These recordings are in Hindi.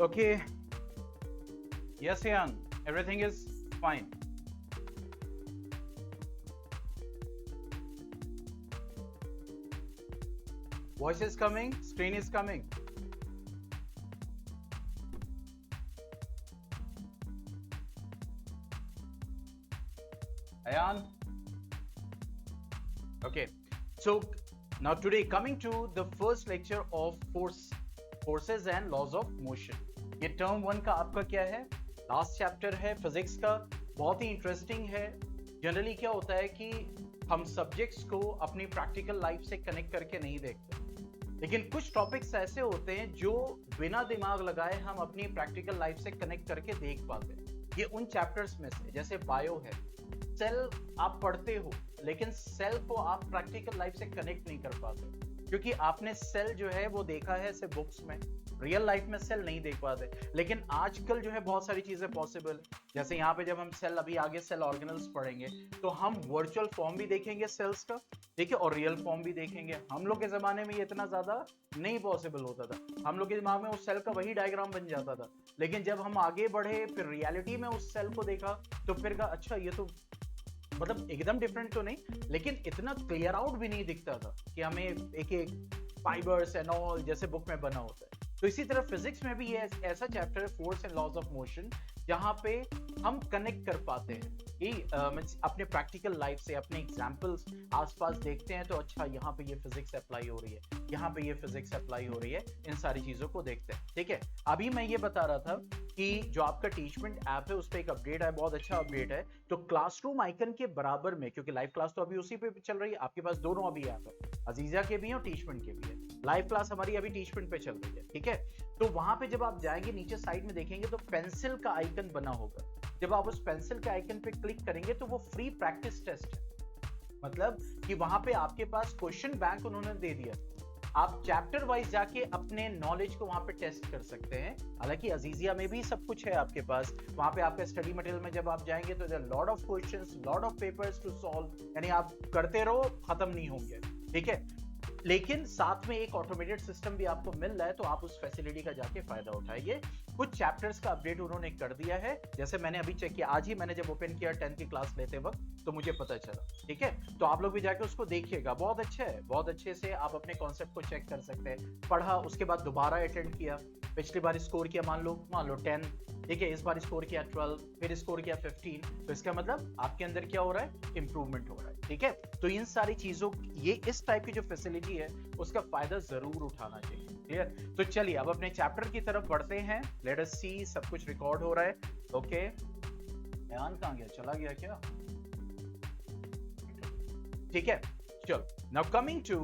Okay. Yes, Yan. Everything is fine. Voice is coming. Screen is coming. Ayan. Okay. So now today coming to the first lecture of forces and laws of motion. ये टर्म 1 का आपका क्या है? लास्ट चैप्टर है फिजिक्स का, बहुत ही इंटरेस्टिंग है. जनरली क्या होता है कि हम सब्जेक्ट्स को अपनी प्रैक्टिकल लाइफ से कनेक्ट करके नहीं देखते, लेकिन कुछ टॉपिक्स ऐसे होते हैं जो बिना दिमाग लगाए हम अपनी प्रैक्टिकल लाइफ से कनेक्ट करके देख पाते हैं. ये उन चैप्टर्स में से जैसे बायो है. सेल आप पढ़ते हो लेकिन सेल को आप प्रैक्टिकल लाइफ से कनेक्ट नहीं कर पाते, क्योंकि आपने सेल जो है वो देखा है सिर्फ बुक्स में, रियल लाइफ में सेल नहीं देख पाते. लेकिन आजकल जो है बहुत सारी चीजें पॉसिबल है. जैसे यहाँ पे जब हम सेल, अभी आगे सेल ऑर्गेनल्स पढ़ेंगे, तो हम वर्चुअल फॉर्म भी देखेंगे सेल्स का, ठीक है, और रियल फॉर्म भी देखेंगे. हम लोग के जमाने में ये इतना ज्यादा नहीं पॉसिबल होता था. हम लोग के दिमाग में उस सेल का वही डायग्राम बन जाता था. लेकिन जब हम आगे बढ़े, फिर रियलिटी में उस सेल को देखा, तो फिर कहा अच्छा ये तो मतलब एकदम डिफरेंट तो नहीं, लेकिन इतना क्लियर आउट भी नहीं दिखता था कि हमें एक एक फाइबर्स एंड ऑल जैसे बुक में बना होता है. तो इसी तरह फिजिक्स में भी ये ऐसा चैप्टर है, force and laws of motion, जहां पे हम कनेक्ट कर पाते हैं कि अपने प्रैक्टिकल लाइफ से अपने एग्जांपल्स आसपास देखते हैं, तो अच्छा यहाँ पे ये फिजिक्स अप्लाई हो रही है, यहाँ पे ये फिजिक्स अप्लाई हो रही है, इन सारी चीजों को देखते हैं. ठीक है, अभी मैं ये बता रहा था कि जो आपका टीचमेंट ऐप है उस पर एक अपडेट है, बहुत अच्छा अपडेट है. तो क्लासरूम आइकन के बराबर में, क्योंकि लाइव क्लास तो अभी उसी पे चल रही है, आपके पास दोनों अभी ऐप है, अजीजा के भी है और टीचमेंट के भी है. लाइव क्लास हमारी अभी टीचमेंट पे चल रही है. ठीक है, तो वहां पे जब आप जाएंगे नीचे साइड में देखेंगे तो पेंसिल का आइकन बना होगा. जब आप उस पेंसिल के आइकन पे क्लिक करेंगे तो वो फ्री प्रैक्टिस टेस्ट है. मतलब कि वहां पे आपके पास क्वेश्चन बैंक उन्होंने दे दिया, आप चैप्टर वाइज जाके अपने नॉलेज को वहां पे टेस्ट कर सकते हैं. हालांकि अजीजिया में भी सब कुछ है आपके पास. वहां पे आपका स्टडी मटेरियल में जब आप जाएंगे तो lot of questions, lot of papers to solve, यानी आप करते रहो, खत्म नहीं होंगे. ठीक है, लेकिन साथ में एक ऑटोमेटेड सिस्टम भी आपको मिल रहा है, तो आप उस फैसिलिटी का जाके फायदा उठाइए. कुछ चैप्टर्स का अपडेट उन्होंने कर दिया है, जैसे मैंने अभी चेक किया, आज ही मैंने जब ओपन किया 10th की क्लास लेते वक्त, तो मुझे पता चला. ठीक है, तो आप लोग भी जाके उसको देखिएगा, बहुत अच्छा है. बहुत अच्छे से आप अपने कॉन्सेप्ट को चेक कर सकते हैं. पढ़ा, उसके बाद दोबारा अटेंड किया, पिछली बार स्कोर किया मान लो 10, ठीक है, इस बार स्कोर किया 12, फिर स्कोर किया 15, तो इसका मतलब आपके अंदर क्या हो रहा है, इंप्रूवमेंट हो रहा है. ठीक है, तो इन सारी चीजों, ये इस टाइप की जो फैसिलिटी है उसका फायदा जरूर उठाना चाहिए. क्लियर? तो चलिए अब अपने चैप्टर की तरफ बढ़ते हैं. लेट अस सी, सब कुछ रिकॉर्ड हो रहा है. ओके, ध्यान कहां गया, चला गया क्या? ठीक है, चलो. Now coming to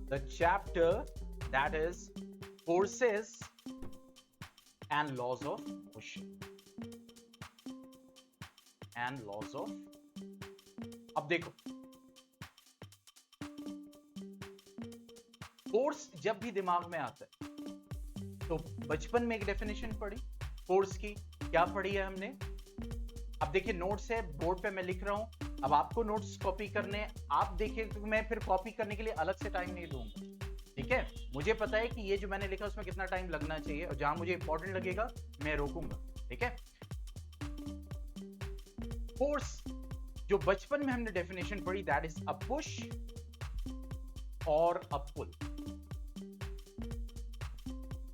the chapter that is forces and laws of motion and laws of. अब देखो, फोर्स जब भी दिमाग में आता है, तो बचपन में एक डेफिनेशन पढ़ी फोर्स की, क्या पढ़ी है हमने? अब देखिए, नोट्स है बोर्ड पे मैं लिख रहा हूं, अब आपको नोट्स कॉपी करने, आप देखिए, तो मैं फिर कॉपी करने के लिए अलग से टाइम नहीं दूंगा. ठीक है, मुझे पता है कि ये जो मैंने लिखा उसमें कितना टाइम लगना चाहिए, और जहां मुझे इंपॉर्टेंट लगेगा मैं रोकूंगा. ठीक है, फोर्स जो बचपन में हमने डेफिनेशन पढ़ी, दैट इज अ पुश और अ पुल.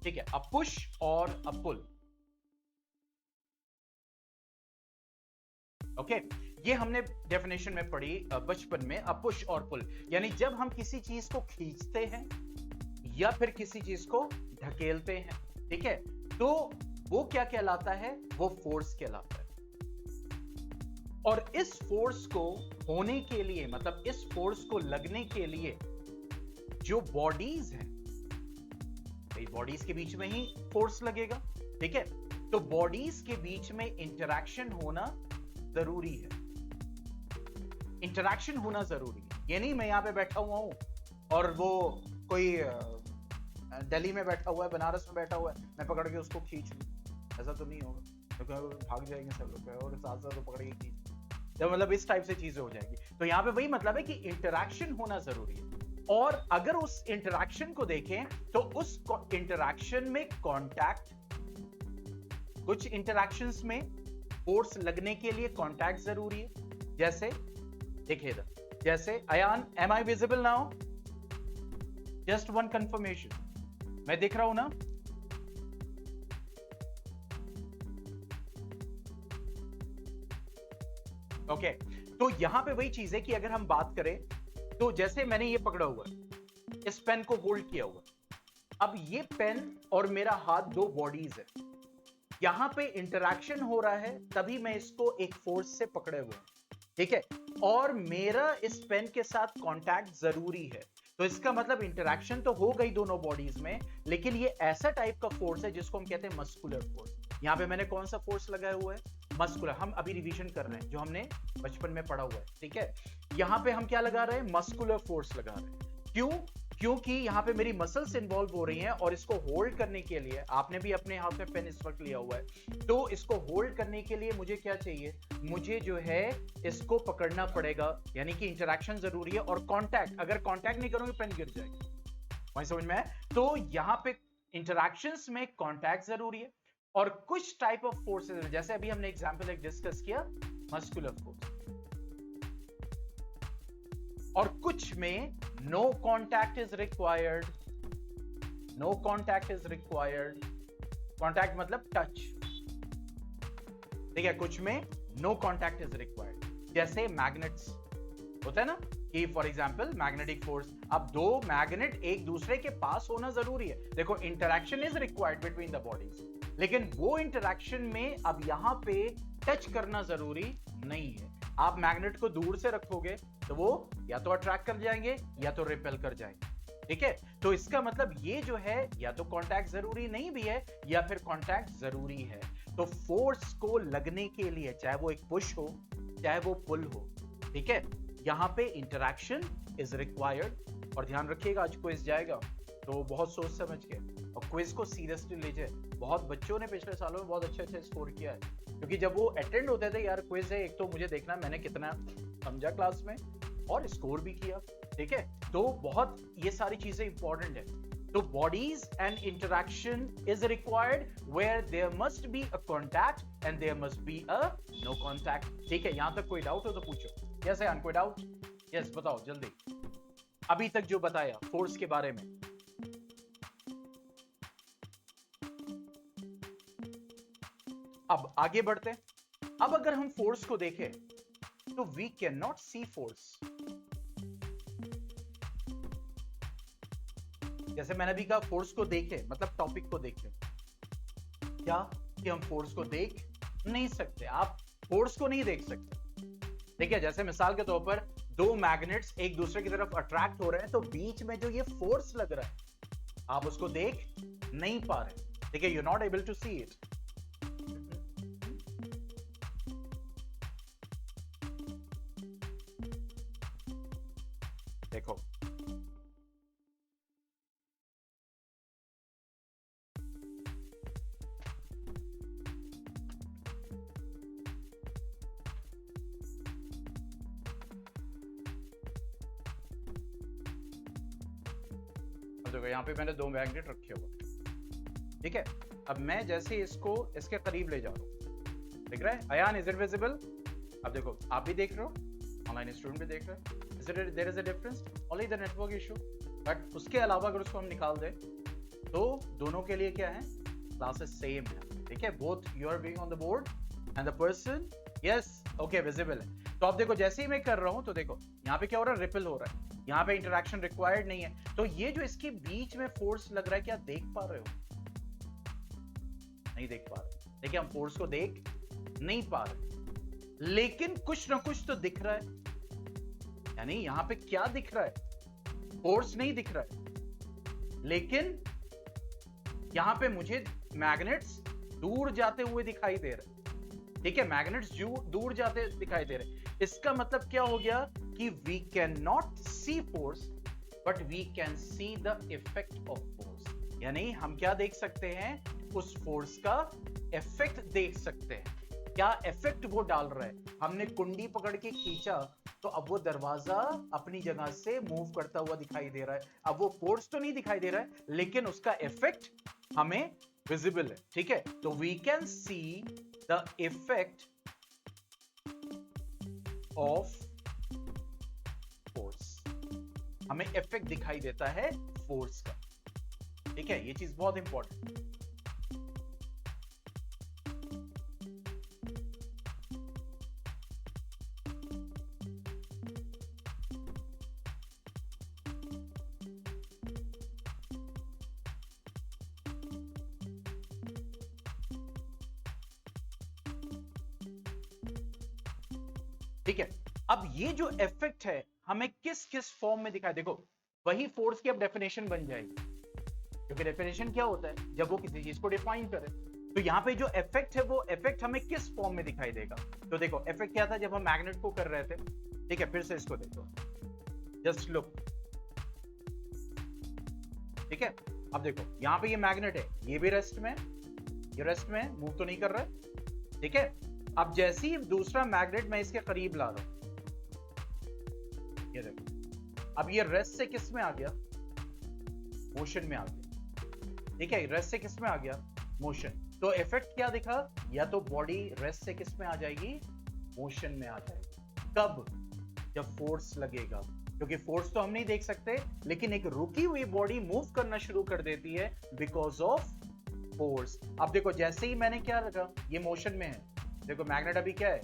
ठीक है, अ पुश और अ पुल. ओके, ये हमने डेफिनेशन में पढ़ी बचपन में, अ पुश और पुल, यानी जब हम किसी चीज को खींचते हैं या फिर किसी चीज को ढकेलते हैं, ठीक है, तो वो क्या कहलाता है, वो फोर्स कहलाता है. और इस फोर्स को होने के लिए, मतलब इस फोर्स को लगने के लिए जो बॉडीज हैं, बॉडीज के बीच में ही फोर्स लगेगा. ठीक है, तो बॉडीज के बीच में इंटरैक्शन होना जरूरी है. इंटरैक्शन होना जरूरी है. ये नहीं मैं यहां पे बैठा हुआ हूं और वो कोई दिल्ली में बैठा हुआ है, बनारस में बैठा हुआ है, मैं पकड़ के उसको खींच लूं, ऐसा तो नहीं होगा, क्योंकि भाग जाएंगे सब लोग और साथ साथ तो पकड़ के खींच, तो मतलब इस टाइप से चीजें हो जाएगी. तो यहाँ पे वही मतलब है कि इंटरैक्शन होना जरूरी है. और अगर उस इंटरैक्शन को देखें तो उस इंटरैक्शन में कांटेक्ट, कुछ इंटरैक्शंस में फोर्स लगने के लिए कांटेक्ट जरूरी है। जैसे देखिए इधर, जैसे Ayaan, am I visible now? Just one confirmation, मैं दिख रहा हूं ना? ओके तो यहां पे वही चीज है कि अगर हम बात करें तो जैसे मैंने ये पकड़ा हुआ, इस पेन को होल्ड किया हुआ, अब ये पेन और मेरा हाथ दो बॉडीज है, यहां पे इंटरैक्शन हो रहा है तभी मैं इसको एक फोर्स से पकड़े हुए हूं, ठीक है, और मेरा इस पेन के साथ कांटेक्ट जरूरी है। तो इसका मतलब इंटरैक्शन तो हो गई दोनों बॉडीज में, लेकिन ये ऐसा टाइप का फोर्स है जिसको हम कहते हैं मस्कुलर फोर्स। यहां पे मैंने कौन सा फोर्स लगाया हुआ है? मस्कुलर। हम अभी रिवीजन कर रहे हैं जो हमने बचपन में पढ़ा हुआ है, ठीक है। यहां पे हम क्या लगा रहे हैं? मस्कुलर फोर्स लगा रहे हैं। क्यों? क्योंकि यहां पे मेरी मसल्स इन्वॉल्व हो रही हैं और इसको होल्ड करने के लिए, आपने भी अपने हाथ में पेन इस वक्त लिया हुआ है, तो इसको होल्ड करने के लिए मुझे क्या चाहिए? मुझे जो है इसको पकड़ना पड़ेगा, यानी कि इंटरैक्शन जरूरी है और कांटेक्ट। अगर कांटेक्ट नहीं करोगे पेन गिर जाएगी, वही समझ में है? तो यहां पे इंटरैक्शंस में कांटेक्ट जरूरी है और कुछ टाइप ऑफ फोर्सेस, जैसे अभी हमने एग्जांपल एक डिस्कस किया, मस्कुलर फोर्स, और कुछ में no contact is required. No contact is required, contact मतलब टच, ठीक है। कुछ में नो कांटेक्ट इज रिक्वायर्ड, जैसे मैग्नेट्स होता है ना कि फॉर एग्जांपल मैग्नेटिक फोर्स, अब दो मैग्नेट एक दूसरे के पास होना जरूरी है। देखो interaction is required between the bodies, लेकिन वो इंटरैक्शन में अब यहां पे टच करना जरूरी नहीं है। आप मैग्नेट को दूर से रखोगे तो वो या तो अट्रैक्ट कर जाएंगे या तो रिपेल कर जाएंगे, ठीक है। तो इसका मतलब ये जो है या तो कांटेक्ट जरूरी नहीं भी है या फिर कांटेक्ट जरूरी है। तो फोर्स को लगने के लिए चाहे वो एक पुश हो चाहे वो पुल हो, ठीक है, यहां पे इंटरैक्शन इज रिक्वायर्ड। और ध्यान रखिएगा आज क्विज जाएगा तो बहुत सोच समझ के और क्विज को सीरियसली लीजिए। बहुत बच्चों ने पिछले सालों में बहुत अच्छे स्कोर किया है, क्योंकि जब वो अटेंड होते थे, यार क्विज है, एक तो मुझे देखना मैंने कितना समझा क्लास में और स्कोर भी किया, ठीक है। तो बहुत ये सारी चीजें इंपॉर्टेंट है। तो bodies and interaction is required where there must be a contact and there must be a no contact, ठीक है। यहां तक कोई डाउट हो तो पूछो। यस यान, कोई डाउट? यस बताओ जल्दी, अभी तक जो बताया फोर्स के बारे में। अब आगे बढ़ते हैं। अब अगर हम फोर्स को देखें तो we can not see force. जैसे मैंने भी कहा फोर्स को देखे मतलब टॉपिक को देखे, क्या कि हम फोर्स को देख नहीं सकते। आप फोर्स को नहीं देख सकते, ठीक है। जैसे मिसाल के तौर पर दो मैग्नेट्स एक दूसरे की तरफ अट्रैक्ट हो रहे हैं, तो बीच में जो ये फोर्स लग रहा है आप उसको देख नहीं पा रहे, ठीक है। You not able to see it. देखो देखो यहाँ पे मैंने दो मैग्नेट रखे हुए, ठीक है। अब मैं जैसे इसको इसके करीब ले जा रहा हूँ, दिख रहा है अयान? Is it visible? अब देखो आप भी देख रहे हो, ऑनलाइन स्टूडेंट भी देख रहे हैं। Is it there is a difference? Only the network issue. But उसके अलावा अगर उसको हम निकाल दें तो दोनों के लिए क्या है? क्लासेस सेम है, ठीक है। Both you are being on the board and the person, yes okay, visible है। तो अब देखो जैसे ही मैं कर रहा हूं तो देखो यहाँ पे क्या हो रहा है? रिपल हो रहा है। यहाँ पे इंटरैक्शन रिक्वायर्ड नहीं है। तो ये जो इसके बीच में फोर्स लग रहा है, क्या देख पा रहे हो? नहीं देख पा रहे। देखिए हम फोर्स को देख नहीं पा रहे, लेकिन कुछ ना कुछ तो दिख रहा है। यानी यहां पे क्या दिख रहा है? फोर्स नहीं दिख रहा है, लेकिन यहां पे मुझे मैग्नेट्स दूर जाते हुए दिखाई दे रहे हैं, ठीक है। मैग्नेट्स दूर जाते दिखाई दे रहे हैं। इसका मतलब क्या हो गया कि we can not see force but we can see the effect of force. यानी हम क्या देख सकते हैं? उस फोर्स का इफेक्ट देख सकते हैं। क्या इफेक्ट वो डाल रहा है? हमने कुंडी पकड़ के खींचा तो अब वो दरवाजा अपनी जगह से मूव करता हुआ दिखाई दे रहा है। अब वो फोर्स तो नहीं दिखाई दे रहा है, लेकिन उसका इफेक्ट हमें विजिबल है, ठीक है। तो we can see the effect of force, हमें इफेक्ट दिखाई देता है फोर्स का, ठीक है। ये चीज बहुत इंपॉर्टेंट। ठीक है, अब ये जो इफेक्ट है हमें किस किस फॉर्म में दिखाई, देखो वही फोर्स की अब डेफिनेशन बन जाएगी, क्योंकि डेफिनेशन क्या होता है जब वो किसी चीज को डिफाइन करे। तो यहाँ पे जो इफेक्ट है वो इफेक्ट हमें किस फॉर्म में दिखाई देगा। तो देखो इफेक्ट क्या था जब हम मैग्नेट को कर रहे थे, ठीक है। फिर से इसको देखो, जस्ट लुक, ठीक है। अब देखो यहाँ पे ये मैग्नेट है, ये भी रेस्ट में, ये रेस्ट में मूव तो नहीं कर रहा है, ठीक है। अब जैसे ही दूसरा मैग्नेट मैं इसके करीब ला रहा हूं, ये देखो अब ये रेस्ट से किस में आ गया, मोशन में आ गया, ठीक है। रेस्ट से किस में आ गया, मोशन। तो इफेक्ट क्या दिखा, या तो बॉडी रेस्ट से किस में आ जाएगी, मोशन में आ जाएगी। कब, जब फोर्स लगेगा, क्योंकि फोर्स तो हम नहीं देख सकते, लेकिन एक रुकी हुई बॉडी मूव करना शुरू कर देती है बिकॉज ऑफ फोर्स। अब देखो जैसे ही मैंने क्या रखा, ये मोशन में है, देखो मैग्नेट अभी क्या है,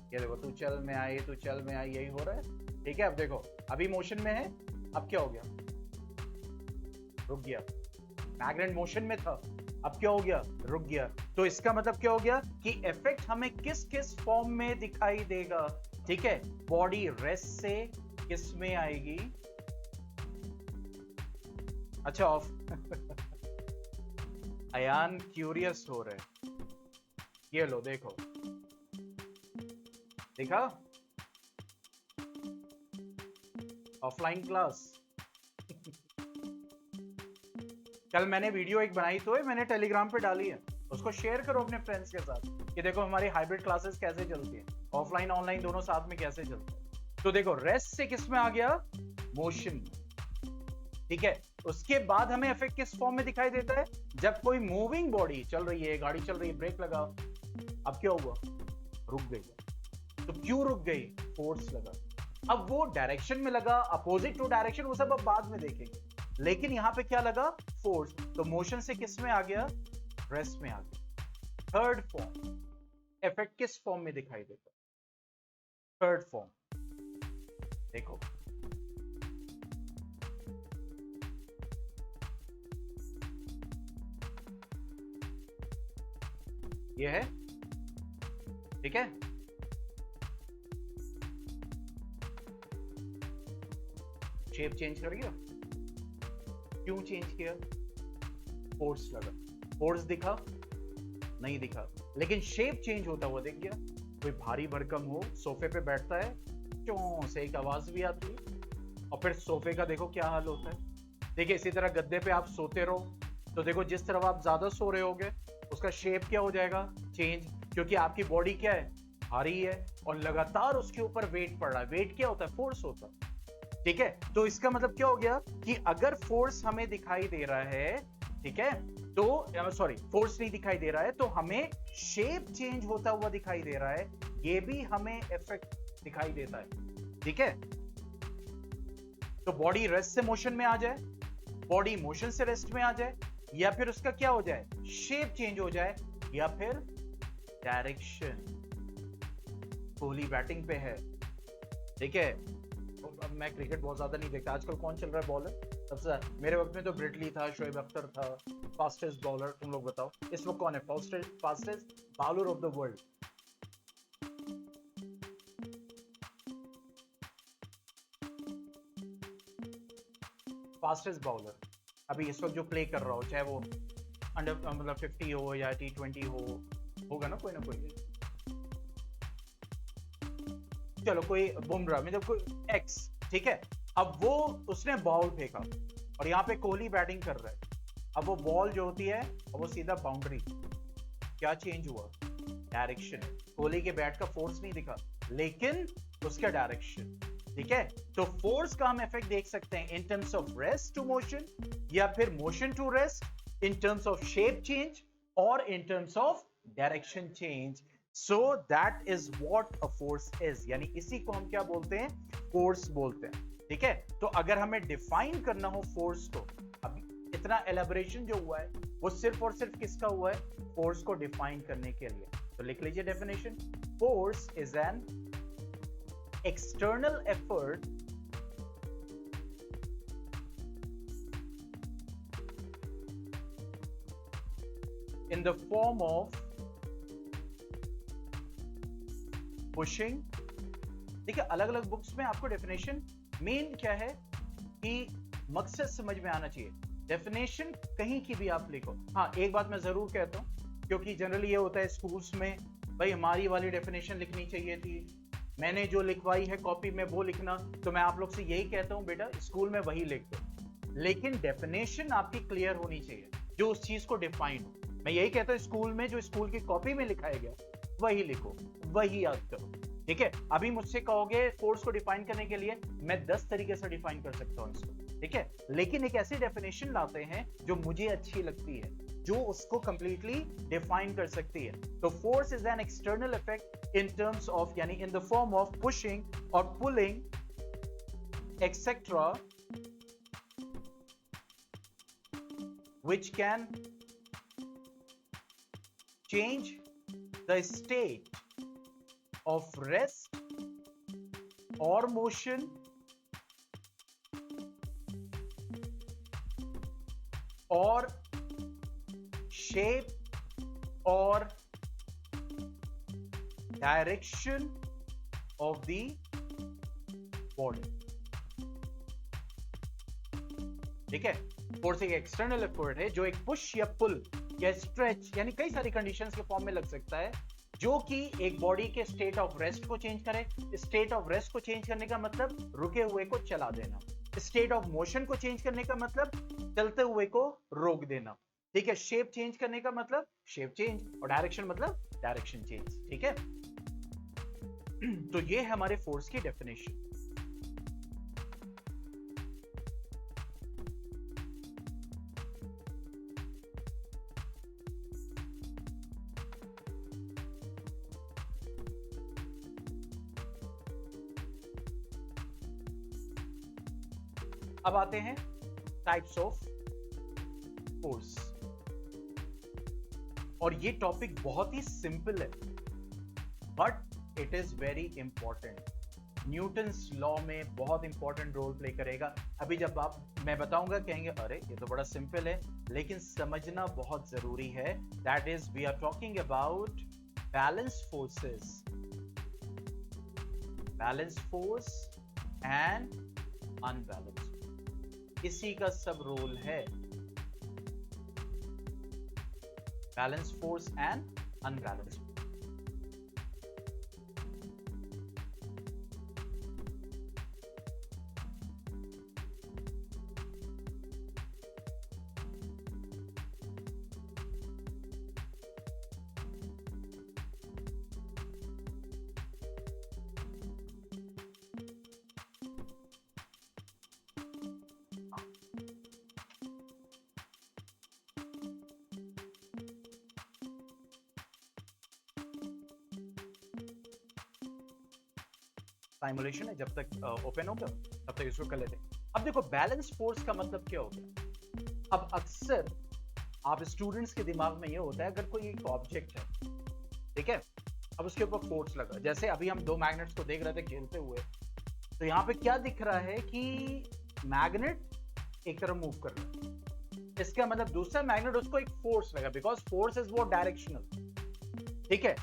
ये देखो तू चल में आई, तू चल में आई, यही हो रहा है, ठीक है। अब देखो अभी मोशन में है, अब क्या हो गया, रुक गया। मैग्नेट मोशन में था, अब क्या हो गया, रुक गया। तो इसका मतलब क्या हो गया कि इफेक्ट हमें किस किस फॉर्म में दिखाई देगा, ठीक है। बॉडी रेस्ट से किस में आएगी, अच्छा ऑफ अयान क्यूरियस हो रहे, ये लो देखो, देखा ऑफलाइन क्लास कल मैंने वीडियो एक बनाई तो है, मैंने टेलीग्राम पे डाली है, उसको शेयर करो अपने फ्रेंड्स के साथ कि देखो हमारी हाइब्रिड क्लासेस कैसे चलती है, ऑफलाइन ऑनलाइन दोनों साथ में कैसे चलते हैं। तो देखो रेस्ट से किस में आ गया, मोशन, ठीक है। उसके बाद हमें इफेक्ट किस फॉर्म में दिखाई देता है, जब कोई मूविंग बॉडी चल रही है, गाड़ी चल रही है, ब्रेक लगा, अब क्या हुआ, रुक गई। तो क्यों रुक गई, फोर्स लगा। अब वो डायरेक्शन में लगा, अपोजिट टू डायरेक्शन, वो सब अब बाद में देखेंगे, लेकिन यहां पे क्या लगा, फोर्स। तो मोशन से किस में आ गया, रेस्ट में आ गया। थर्ड फॉर्म, इफेक्ट किस फॉर्म में दिखाई देता, थर्ड फॉर्म, देखो ये है, ठीक है। शेप चेंज कर गया, क्यों चेंज किया, फोर्स लगा, फोर्स दिखा नहीं दिखा, लेकिन शेप चेंज होता हुआ दिख गया। कोई भारी भरकम हो, सोफे पे बैठता है, चों से एक आवाज भी आती है, और फिर सोफे का देखो क्या हाल होता है। देखिए इसी तरह गद्दे पे आप सोते रहो, तो देखो जिस तरफ आप ज्यादा सो रहे होगे उसका शेप क्या हो जाएगा, चेंज, क्योंकि आपकी बॉडी क्या है, भारी है, और लगातार उसके ऊपर वेट पड़ रहा है। वेट क्या होता है, फोर्स होता है, ठीक है। तो इसका मतलब क्या हो गया कि अगर फोर्स हमें दिखाई दे रहा है, ठीक है, तो सॉरी फोर्स नहीं दिखाई दे रहा है, तो हमें शेप चेंज होता हुआ दिखाई दे रहा है, ये भी हमें इफेक्ट दिखाई देता है, ठीक है। तो बॉडी रेस्ट से मोशन में आ जाए, बॉडी मोशन से रेस्ट में आ जाए, या फिर उसका क्या हो जाए, शेप चेंज हो जाए, या फिर डायरेक्शन। कोहली बैटिंग पे है, ठीक है। अब मैं क्रिकेट बहुत ज्यादा नहीं देखता, आजकल कौन चल रहा है बॉलर सबसे, मेरे वक्त में तो ब्रिटली था, शोएब अख्तर था, फास्टेस्ट बॉलर। तुम लोग बताओ इस वक्त कौन है fastest bowler of the world. Fastest bowler अभी इस वक्त जो प्ले कर रहा हो, चाहे वो अंडर मतलब 50 हो या T20 हो, होगा ना कोई ना कोई, चलो कोई बुमराह मतलब कोई एक्स, ठीक है। अब वो उसने बॉल फेंका और यहाँ पे कोहली बैटिंग कर रहा है, अब वो बॉल जो होती है वो सीधा बाउंड्री, क्या चेंज हुआ, डायरेक्शन। कोहली के बैट का फोर्स नहीं दिखा, लेकिन उसका डायरेक्शन। ठीक है, तो फोर्स का हम इफेक्ट देख सकते हैं in terms of rest to motion, या फिर motion to rest, in terms of shape change, और in terms of direction change. So that is what a force is, यानी इसी को हम क्या बोलते हैं, फोर्स बोलते हैं। ठीक है, तो अगर हमें डिफाइन करना हो फोर्स को, अब इतना एलेबोरेशन जो हुआ है वो सिर्फ और सिर्फ किसका हुआ है, फोर्स को डिफाइन करने के लिए। तो लिख लीजिए definition, force is N external effort in the form of pushing। देखिए अलग अलग बुक्स में आपको डेफिनेशन मेन क्या है कि मकसद समझ में आना चाहिए। डेफिनेशन कहीं की भी आप लिखो, हाँ एक बात मैं जरूर कहता हूं, क्योंकि जनरली ये होता है स्कूल्स में, भाई हमारी वाली डेफिनेशन लिखनी चाहिए थी, मैंने जो लिखवाई है कॉपी में वो लिखना। तो मैं आप लोग से यही कहता हूं बेटा स्कूल में वही लिख दो, लेकिन डेफिनेशन आपकी क्लियर होनी चाहिए जो उस चीज को डिफाइन हो। मैं यही कहता हूं स्कूल में जो स्कूल की कॉपी में लिखाया गया वही लिखो, वही याद करो। ठीक है, अभी मुझसे कहोगे फोर्स को डिफाइन करने के लिए, मैं 10 तरीके से डिफाइन कर सकता हूं इसको। ठीक है, लेकिन एक ऐसी डेफिनेशन लाते हैं जो मुझे अच्छी लगती है, जो उसको कंप्लीटली डिफाइन कर सकती है। तो force is an external effect in terms of, यानी in the form of pushing और pulling etcetera, which can change the state of rest or motion or shape or direction of the body। ठीक है, फोर्स एक एक्सटर्नल एफर्ट है जो एक पुश या पुल या स्ट्रेच यानी कई सारी कंडीशंस के फॉर्म में लग सकता है, जो कि एक बॉडी के स्टेट ऑफ रेस्ट को चेंज करे। स्टेट ऑफ रेस्ट को चेंज करने का मतलब रुके हुए को चला देना, स्टेट ऑफ मोशन को चेंज करने का मतलब चलते हुए को रोक देना। ठीक है, शेप चेंज करने का मतलब शेप चेंज, और डायरेक्शन मतलब डायरेक्शन चेंज। ठीक है, तो ये है हमारे फोर्स की डेफिनेशन। अब आते हैं टाइप्स ऑफ फोर्स, और ये टॉपिक बहुत ही सिंपल है but it is very important. Newton's law में बहुत इंपॉर्टेंट रोल प्ले करेगा। अभी जब मैं बताऊंगा कहेंगे अरे ये तो बड़ा सिंपल है, लेकिन समझना बहुत जरूरी है। That is we are talking about balance forces, balance force and unbalance. इसी का सब रोल है, balance force and unbalance. Simulation है, जब तक ओपन होगा तब तक इसको कर लेते हैं। अब देखो बैलेंस फोर्स का मतलब क्या हो गया। अब अक्सर आप स्टूडेंट्स के दिमाग में ये होता है, अगर कोई एक ऑब्जेक्ट है, ठीक है, अब उसके ऊपर फोर्स लगा, जैसे अभी हम दो मैग्नेट्स को देख रहे थे खेलते हुए, तो यहाँ पे क्या दिख रहा है कि मैग्नेट एक तरफ मूव कर रहा है, इसका मतलब दूसरा मैग्नेट उसको एक फोर्स लगा, बिकॉज फोर्स इज वो डायरेक्शनल। ठीक है,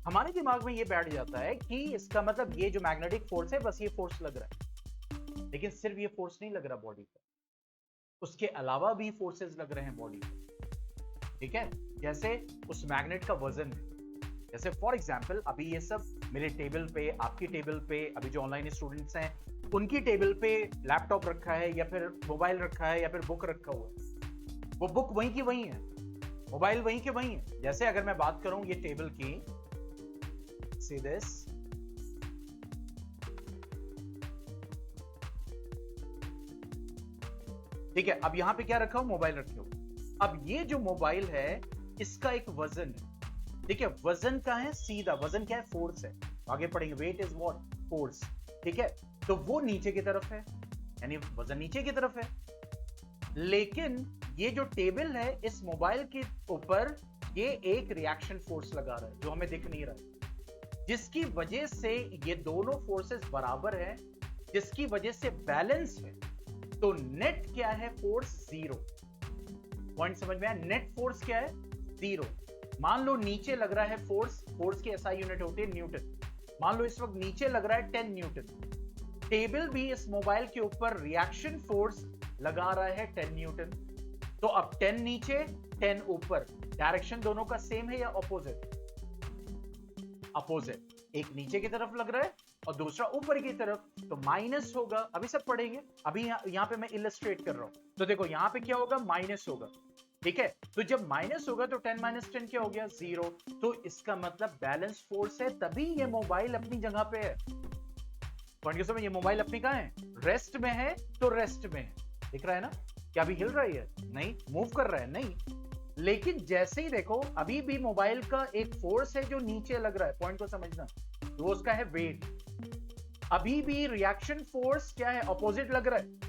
हमारे दिमाग में ये बैठ जाता है कि इसका मतलब ये जो मैग्नेटिक फोर्स है बस ये फोर्स लग रहा है, लेकिन सिर्फ ये फोर्स नहीं लग रहा बॉडी पर, उसके अलावा भी फोर्सेस लग रहे हैं बॉडी पर। ठीक है, जैसे उस मैग्नेट का वजन है, जैसे फॉर एग्जांपल अभी ये सब मेरे टेबल पे, आपकी टेबल पे, अभी जो ऑनलाइन स्टूडेंट्स हैं उनकी टेबल पे लैपटॉप रखा है या फिर मोबाइल रखा है या फिर बुक रखा हुआ है, वो बुक वहीं की वहीं है, मोबाइल वहीं के वहीं है। जैसे अगर मैं बात करूं ये टेबल की, say this. ठीक है, अब यहां पे क्या रखा हो, मोबाइल रखे हो। अब ये जो मोबाइल है इसका एक वजन है, ठीक है, वजन का है सीधा, वजन क्या है, फोर्स है, आगे पढ़ेंगे, वेट इज व्हाट, फोर्स, ठीक है, तो वो नीचे की तरफ है, यानी वजन नीचे की तरफ है। लेकिन ये जो टेबल है इस मोबाइल के ऊपर ये एक रिएक्शन फोर्स लगा रहा है जो हमें दिख नहीं रहा, जिसकी वजह से ये दोनों फोर्सेस बराबर है, जिसकी वजह से बैलेंस है। तो नेट क्या है, फोर्स जीरो। पॉइंट समझ में आया, नेट फोर्स क्या है, जीरो। मान लो नीचे लग रहा है फोर्स, फोर्स की एसआई यूनिट होती है न्यूटन, मान लो इस वक्त नीचे लग रहा है 10 न्यूटन, टेबल भी इस मोबाइल के ऊपर रिएक्शन फोर्स लगा रहा है 10 न्यूटन। तो अब 10 नीचे 10 ऊपर, डायरेक्शन दोनों का सेम है या अपोजिट, अपोजिट, एक नीचे की तरफ लग रहा है और दूसरा ऊपर की तरफ, तो माइनस होगा। अभी सब पढ़ेंगे, अभी यहां पे मैं इलस्ट्रेट कर रहा हूं। तो देखो यहां पे क्या होगा, माइनस होगा, ठीक है, तो जब माइनस होगा तो 10 माइनस 10 क्या हो गया, 0। तो इसका मतलब बैलेंस फोर्स है, तभी ये मोबाइल अपनी जगह पे है। पॉइंट के समय ये मोबाइल अपनी कहां है, रेस्ट में है, तो रेस्ट में है, दिख रहा है ना, क्या अभी हिल रही है, नहीं, मूव कर रहा है, नहीं। लेकिन जैसे ही देखो अभी भी मोबाइल का एक फोर्स है जो नीचे लग रहा है, पॉइंट को समझना, तो वो उसका है वेट। अभी भी रिएक्शन फोर्स क्या है, अपोजिट लग रहा है,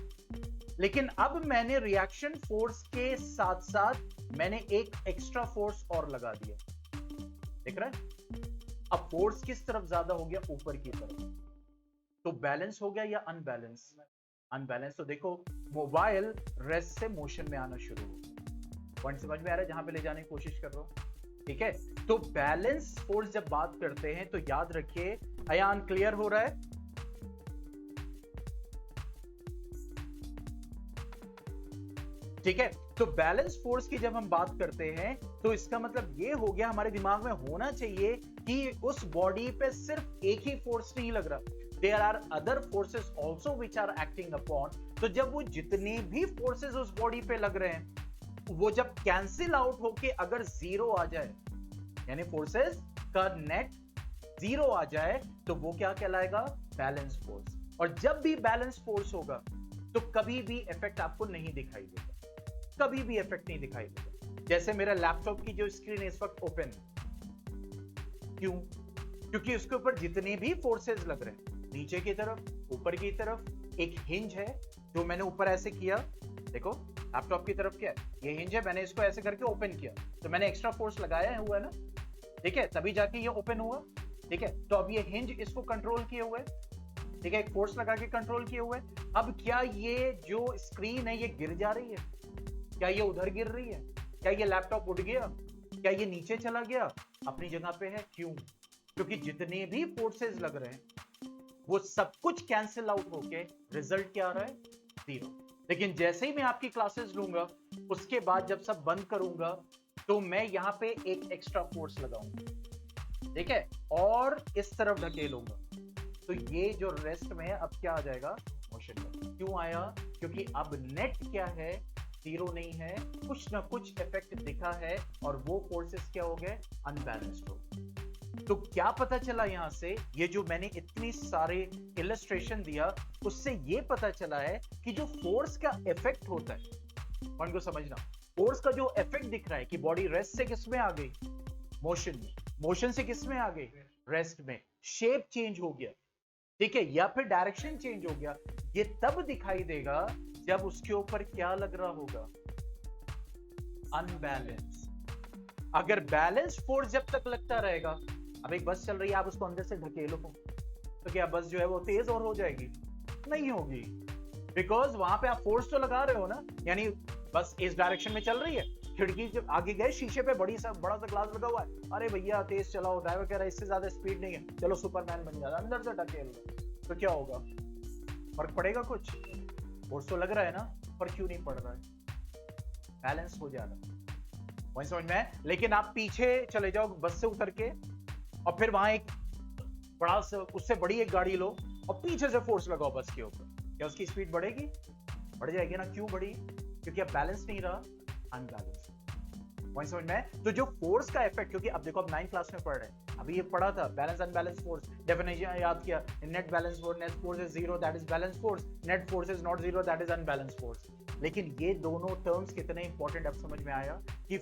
लेकिन अब मैंने रिएक्शन फोर्स के साथ साथ मैंने एक एक्स्ट्रा फोर्स और लगा दिया, दिख रहा है। अब फोर्स किस तरफ ज्यादा हो गया, ऊपर की तरफ, तो बैलेंस हो गया या अनबैलेंस, अनबैलेंस। तो देखो मोबाइल रेस्ट से मोशन में आना शुरू हो गया। पॉइंट समझ में आ रहा है, जहां पे ले जाने की कोशिश कर रहा हूं, ठीक है। तो बैलेंस फोर्स जब बात करते हैं तो याद रखिए, अयान क्लियर हो रहा है, ठीक है। तो बैलेंस फोर्स की जब हम बात करते हैं तो इसका मतलब ये हो गया, हमारे दिमाग में होना चाहिए कि उस बॉडी पे सिर्फ एक ही फोर्स नहीं लग रहा, there are other forces also which are acting upon. तो जब वो जितने भी फोर्सेस उस बॉडी पे लग रहे हैं वो जब कैंसिल आउट होके अगर जीरो आ जाए, यानी फोर्सेस का नेट जीरो आ जाए, तो वो क्या कहलाएगा, बैलेंस फोर्स। और जब भी बैलेंस फोर्स होगा तो कभी भी इफेक्ट आपको नहीं दिखाई देगा, कभी भी इफेक्ट नहीं दिखाई देगा। जैसे मेरा लैपटॉप की जो स्क्रीन है इस वक्त ओपन, क्यों, क्योंकि उसके ऊपर जितने भी फोर्सेस लग रहे हैं, नीचे की तरफ, ऊपर की तरफ, एक हिंज है जो मैंने ऊपर ऐसे किया, देखो लैपटॉप की तरफ क्या है, ये हिंज है, मैंने इसको ऐसे करके ओपन किया, तो मैंने एक्स्ट्रा फोर्स लगाया हुआ है ना, ठीक है, तभी जाके ये ओपन हुआ, ठीक है। तो अब ये हिंज इसको कंट्रोल किए हुए, ठीक है, एक फोर्स लगा के कंट्रोल किए हुए। अब क्या ये जो स्क्रीन है ये गिर जा रही है, क्या ये उधर गिर रही है, क्या ये लैपटॉप उड़ गया, क्या ये नीचे चला गया, अपनी जगह पे है, क्यों, क्योंकि जितने भी फोर्सेस लग रहे हैं वो सब कुछ कैंसिल आउट होके रिजल्ट क्या आ रहा है, जीरो। लेकिन जैसे ही मैं आपकी क्लासेस लूंगा उसके बाद जब सब बंद करूंगा तो मैं यहां पे एक एक्स्ट्रा फोर्स लगाऊंगा, ठीक है, और इस तरफ ढकेलूंगा, तो ये जो रेस्ट में है अब क्या आ जाएगा, मोशन में। क्यों आया, क्योंकि अब नेट क्या है, जीरो नहीं है, कुछ ना कुछ इफेक्ट दिखा है और वो फोर्सेस क्या हो गए, अनबैलेंस्ड हो। तो क्या पता चला यहां से, ये जो मैंने इतनी सारे इलस्ट्रेशन दिया उससे ये पता चला है कि जो फोर्स का इफेक्ट होता है, पॉइंट को समझना, फोर्स का जो इफेक्ट दिख रहा है कि बॉडी रेस्ट से किस में आ गई, मोशन में, मोशन से किस में आ गई, रेस्ट में, शेप चेंज हो गया, ठीक है, या फिर डायरेक्शन चेंज हो गया, ये तब दिखाई देगा जब उसके ऊपर क्या लग रहा होगा, अनबैलेंस। अगर बैलेंस फोर्स जब तक लगता रहेगा, अब एक बस चल रही है, आप उसको अंदर से ढकेलो तो क्या बस जो है वो तेज और हो जाएगी, नहीं होगी, बिकॉज वहां पे आप फोर्स तो लगा रहे हो ना, यानी बस इस डायरेक्शन में चल रही है, खिड़की जब आगे गए शीशे पे बड़ा सा ग्लास लगा हुआ है, अरे भैया तेज चलाओ, ड्राइवर कह रहा है इससे ज्यादा स्पीड नहीं है, चलो सुपरमैन बन जाता, अंदर से ढकेल लो, तो क्या होगा, फर्क पड़ेगा कुछ, फोर्स तो लग रहा है ना, पर क्यों नहीं पड़ रहा है, बैलेंस हो जा रहा है, वही समझ में है। लेकिन आप पीछे चले जाओ बस से उतर के और फिर वहां एक बड़ा उससे बड़ी एक गाड़ी लो और पीछे से फोर्स लगाओ बस के ऊपर, क्या उसकी स्पीड बढ़ेगी, बढ़ जाएगी ना, क्यों बढ़ी, क्योंकि अब बैलेंस नहीं रहा, अनबैलेंस। पॉइंट समझ में है? तो जो फोर्स का इफेक्ट, क्योंकि अब देखो अब 9th क्लास में पढ़ रहे हैं, अभी ये पढ़ा था बैलेंस अनबैलेंस फोर्स, डेफिनेशन याद किया, net balance force, net force is zero that is balance force, net force is not zero that is unbalance force. लेकिन ये दोनों टर्म्स कितने इंपॉर्टेंट अब समझ में आया कि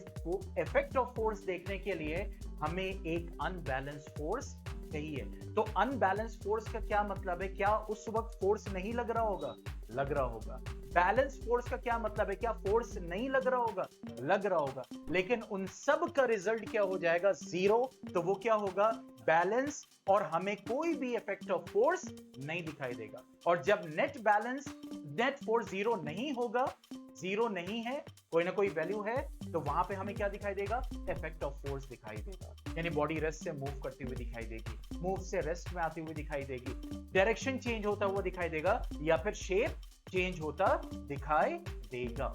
इफेक्ट ऑफ फोर्स देखने के लिए हमें एक अनबैलेंस फोर्स चाहिए। तो अनबैलेंस फोर्स का क्या मतलब है? क्या उस वक्त फोर्स नहीं लग रहा होगा? लग रहा होगा। बैलेंस फोर्स का क्या मतलब है? क्या फोर्स नहीं लग रहा होगा? लग रहा होगा। लेकिन उन सब का रिजल्ट क्या हो जाएगा? जीरो। तो वो क्या होगा? बैलेंस, और हमें कोई भी इफेक्ट ऑफ फोर्स नहीं दिखाई देगा। और जब net balance, net force zero नहीं होगा, जीरो नहीं है, कोई ना कोई वैल्यू है, तो वहां पे हमें क्या दिखाई देगा? इफेक्ट ऑफ फोर्स दिखाई देगा। यानी बॉडी रेस्ट से मूव करती हुई दिखाई देगी, मूव से रेस्ट में आती हुई दिखाई देगी, डायरेक्शन चेंज होता हुआ दिखाई देगा, या फिर शेप चेंज होता दिखाई देगा।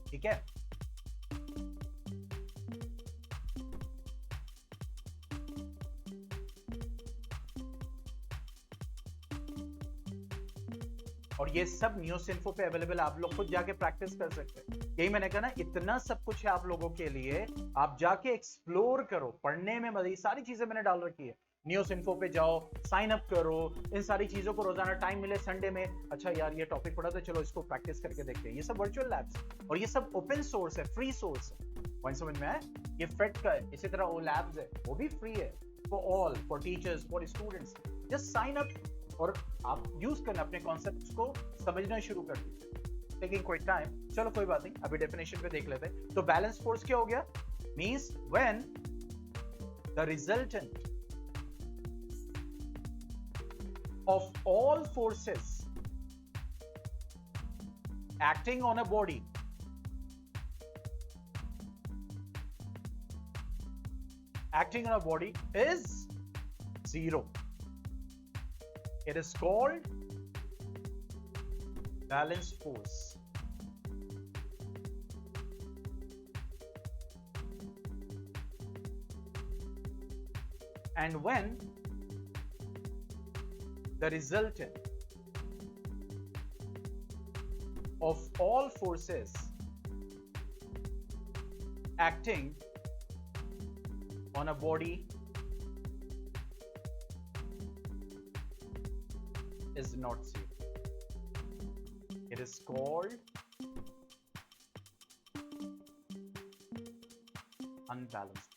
ठीक है? और ये सब न्यूज़इन्फो पे अवेलेबल, आप लोग खुद जाके प्रैक्टिस कर सकते हैं। यही मैंने कहा ना, इतना सब कुछ है आप लोगों के लिए, आप जाके एक्सप्लोर करो। पढ़ने में मजा, ये सारी चीजें मैंने डाल रखी है। न्यूज़इन्फो पे जाओ, साइन अप करो, इन सारी चीजों को रोजाना टाइम मिले संडे में, अच्छा यार ये टॉपिक पढ़ा था, चलो इसको प्रैक्टिस करके देखते हैं। ये सब वर्चुअल लैब्स, और ये सब ओपन सोर्स है, फ्री सोर्स है। पॉइंट समझ में आया? ये फेड का है, इसी तरह वो लैब्स है, वो भी फ्री है for all, for teachers, for students. Just sign up और आप यूज करना, अपने कॉन्सेप्ट्स को समझना शुरू कर दीजिए। टेकिंग कोई टाइम, चलो कोई बात नहीं, अभी डेफिनेशन पे देख लेते हैं। तो बैलेंस फोर्स क्या हो गया? Means when the resultant of all forces acting on a body is zero. It is called balance force. And when the resultant of all forces acting on a body is not zero, it is called unbalanced.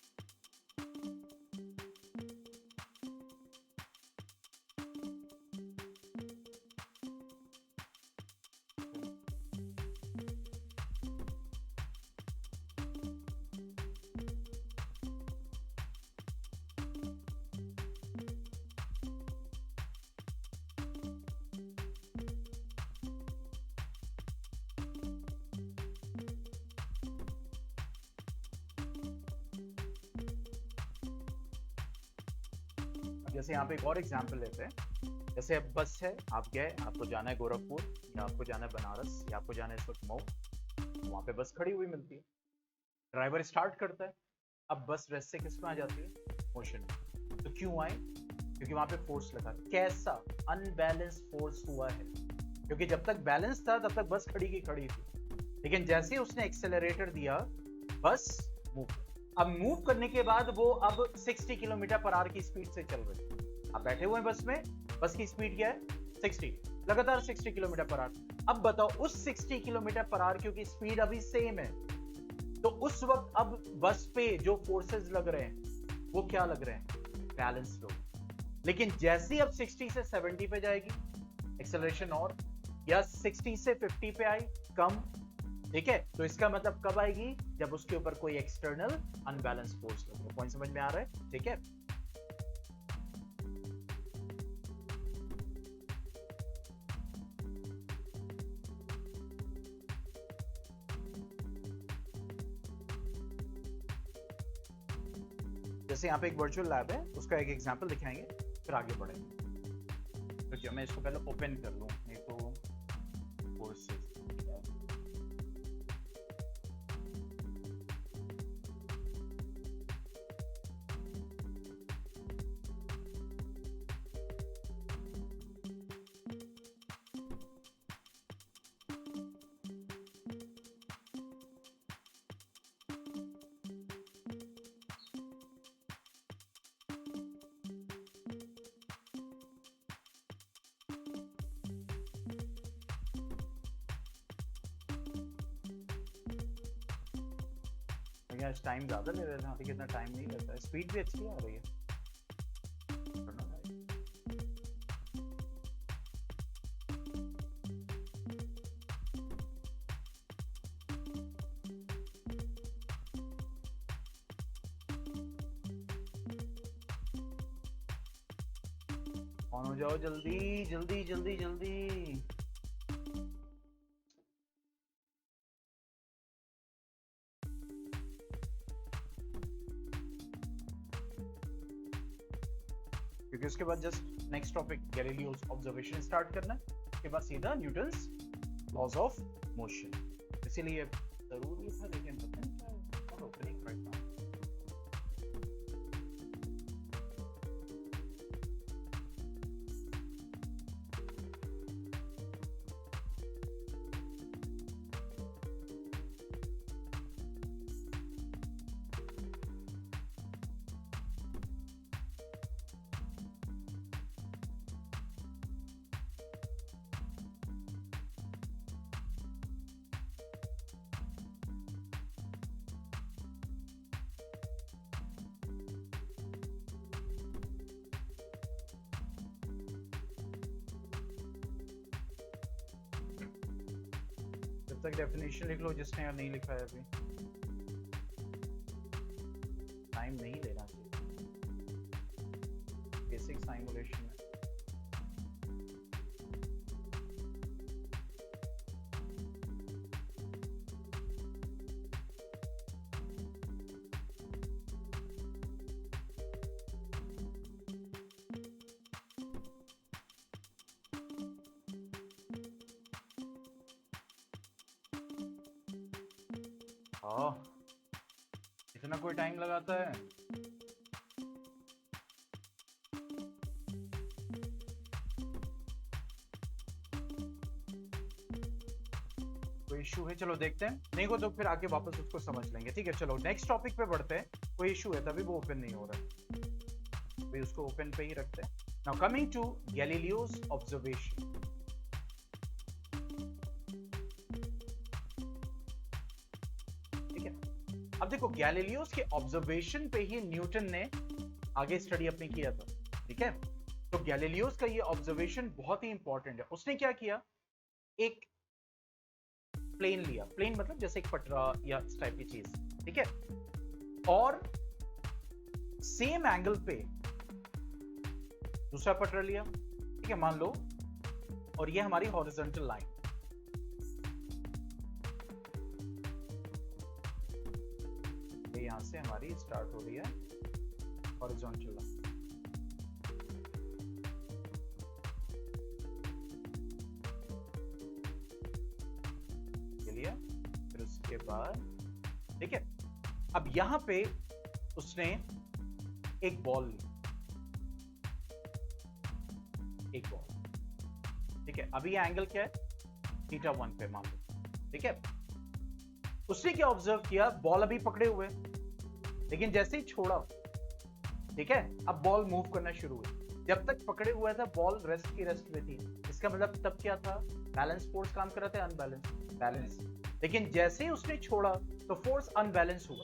जैसे यहाँ पे एक और एग्जांपल लेते हैं। जैसे अब बस है, आप गए, आपको जाना है गोरखपुर, या आपको जाना है बनारस, या आपको जाना है इस वक्त मऊ, वहाँ पे बस खड़ी हुई मिलती है, ड्राइवर स्टार्ट करता है, अब बस रेस्ट से किस में आ जाती है? मोशन में। तो क्यों आए? क्योंकि वहाँ पे फोर्स लगा। कैसा? अनबैलेंस फोर्स हुआ है, क्योंकि जब तक बैलेंस था तब तक बस खड़ी की खड़ी थी, लेकिन जैसे ही उसने एक्सेलरेटर दिया, बस मूव। अब मूव करने के बाद वो अब 60 किलोमीटर पर आवर की स्पीड से चल रही है। आप बैठे हुए हैं बस में, बस की स्पीड क्या है? 60, लगातार 60 किलोमीटर पर आवर। अब बताओ, उस 60 किलोमीटर पर आवर क्योंकि स्पीड अभी सेम है, तो उस वक्त अब बस पे जो फोर्सेस लग रहे हैं वो क्या लग रहे हैं? बैलेंस लोग। लेकिन जैसे ही अब 60 से 70 पे जाएगी, एक्सेलरेशन और, या 60 से 50 पे आई, कम, ठीक है? तो इसका मतलब कब आएगी? जब उसके ऊपर कोई एक्सटर्नल अनबैलेंस फोर्स लगे। पॉइंट समझ में आ रहा है? ठीक है? जैसे यहाँ पे एक वर्चुअल लैब है, उसका एक एग्जांपल दिखाएंगे, फिर आगे बढ़ेंगे। तो जब मैं इसको पहले ओपन कर लूं, नहीं तो फोर्सेस, आज टाइम ज़्यादा ले रहे थे, यहाँ पे कितना टाइम नहीं लगता है, स्पीड भी अच्छी आ रही है। ऑन हो जाओ जल्दी जल्दी जल्दी जल्दी। क्योंकि उसके बाद just next topic Galileo's observation start करना है, उसके बाद सीधा न्यूटन्स लॉज ऑफ मोशन। इसीलिए जरूरी था, लेकिन पता नहीं क्या ओपनिंग राइट नाउ। जब तक डेफिनेशन लिख लो जिसने यार नहीं लिखा है अभी, टाइम नहीं लेना चाहिए बेसिक साइमुलेशन में। इतना कोई टाइम लगाता है? कोई इशू है? चलो देखते हैं, नहीं हो तो फिर आके वापस उसको समझ लेंगे। ठीक है, चलो नेक्स्ट टॉपिक पे बढ़ते हैं। कोई इशू है तभी वो ओपन नहीं हो रहा है, भाई उसको ओपन पे ही रखते हैं। Now coming to Galileo's observation. अब देखो, गैलीलियोस के ऑब्जर्वेशन पे ही न्यूटन ने आगे स्टडी अपनी किया था। ठीक है, तो गैलीलियोस का ये ऑब्जर्वेशन बहुत ही इंपॉर्टेंट है। उसने क्या किया, एक प्लेन लिया, प्लेन मतलब जैसे एक पटरा या इस टाइप की चीज, ठीक है, और सेम एंगल पे दूसरा पटरा लिया, ठीक है, मान लो, और ये हमारी हॉरिजॉन्टल लाइन, यहां से हमारी स्टार्ट हो रही है हॉरिजॉन्टल लाइन। लिया, फिर उसके बाद ठीक है, अब यहां पे उसने एक बॉल ली, एक बॉल, ठीक है, अभी ये एंगल क्या है, θ1 पे मान लो, ठीक है। उसने क्या ऑब्जर्व किया, बॉल अभी पकड़े हुए, लेकिन जैसे ही छोड़ा, ठीक है, अब बॉल मूव करना शुरू हुई। जब तक पकड़े हुआ था बॉल रेस्ट की रेस्ट में थी, इसका मतलब तब क्या था, बैलेंस फोर्स काम कर रहा था, अनबैलेंस बैलेंस। लेकिन जैसे ही उसने छोड़ा तो फोर्स अनबैलेंस हुआ,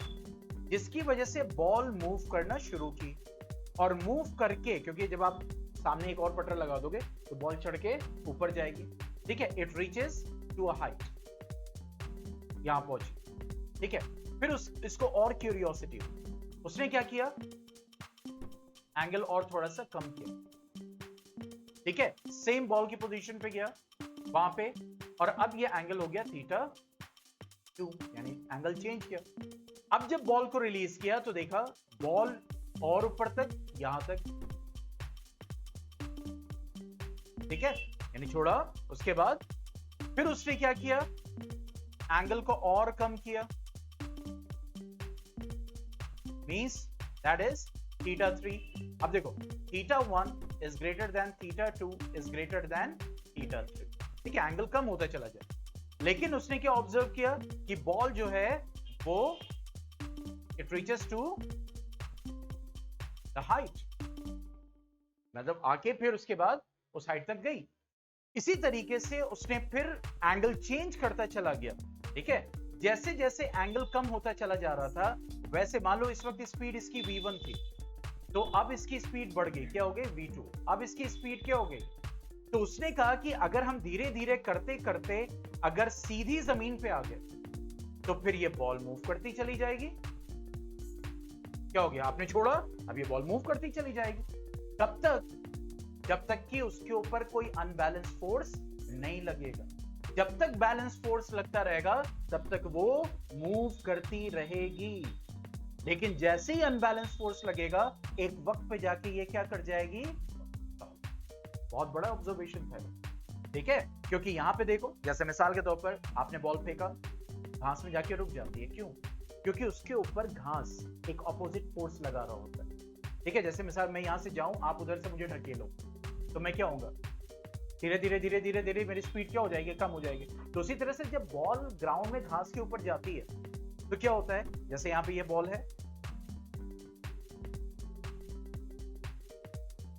जिसकी वजह से बॉल मूव करना शुरू की, और मूव करके, क्योंकि जब आप सामने एक और पटरा लगा दोगे तो बॉल चढ़ के ऊपर जाएगी, ठीक है, it reaches to a height, यहां पहुंची, ठीक है। फिर इसको और क्यूरियोसिटी, उसने क्या किया, एंगल और थोड़ा सा कम किया, ठीक है, सेम बॉल की पोजीशन पे गया वहां पे, और अब ये एंगल हो गया θ2, यानी एंगल चेंज किया। अब जब बॉल को रिलीज किया तो देखा बॉल और ऊपर तक, यहां तक, ठीक है, यानी छोड़ा, उसके बाद फिर उसने क्या किया, एंगल को और कम किया, मींस दैट इज θ3। अब देखो, θ1 is greater than θ2 is greater than θ3, ठीक है, एंगल कम होता चला जाए। लेकिन उसने क्या ऑब्जर्व किया कि बॉल जो है वो it reaches to the height, मतलब आके फिर उसके बाद उस हाइट तक गई। इसी तरीके से उसने फिर एंगल चेंज करता चला गया, ठीक है, जैसे जैसे एंगल कम होता चला जा रहा था, वैसे मान लो इस वक्त स्पीड इसकी v1 थी, तो अब इसकी स्पीड बढ़ गई, क्या हो गई v2। अब इसकी स्पीड क्या हो गई, तो उसने कहा कि अगर हम धीरे धीरे करते करते अगर सीधी जमीन पे आ गए तो फिर ये बॉल मूव करती चली जाएगी। क्या हो गया, आपने छोड़ा, अब ये बॉल मूव करती चली जाएगी। कब तक, जब तक कि उसके ऊपर कोई अनबैलेंस फोर्स नहीं लगेगा। जब तक बैलेंस फोर्स लगता रहेगा तब तक वो मूव करती रहेगी, लेकिन जैसे ही अनबैलेंस फोर्स लगेगा एक वक्त पे जाके ये क्या कर जाएगी। बहुत बड़ा ऑब्जर्वेशन था, ठीक है, क्योंकि यहां पे देखो, जैसे मिसाल के तौर पर आपने बॉल फेंका, घास में जाके रुक जाती है, क्यों, क्योंकि उसके ऊपर घास एक ऑपोजिट फोर्स लगा रहा होता है। ठीक है, जैसे मिसाल मैं यहां से जाऊं, आप उधर से मुझे ढकेलो, तो मैं क्या होऊंगा, धीरे धीरे धीरे धीरे धीरे मेरी स्पीड क्या हो जाएगी, कम हो जाएगी। तो उसी तरह से जब बॉल ग्राउंड में घास के ऊपर जाती है तो क्या होता है, जैसे यहां पे ये बॉल है,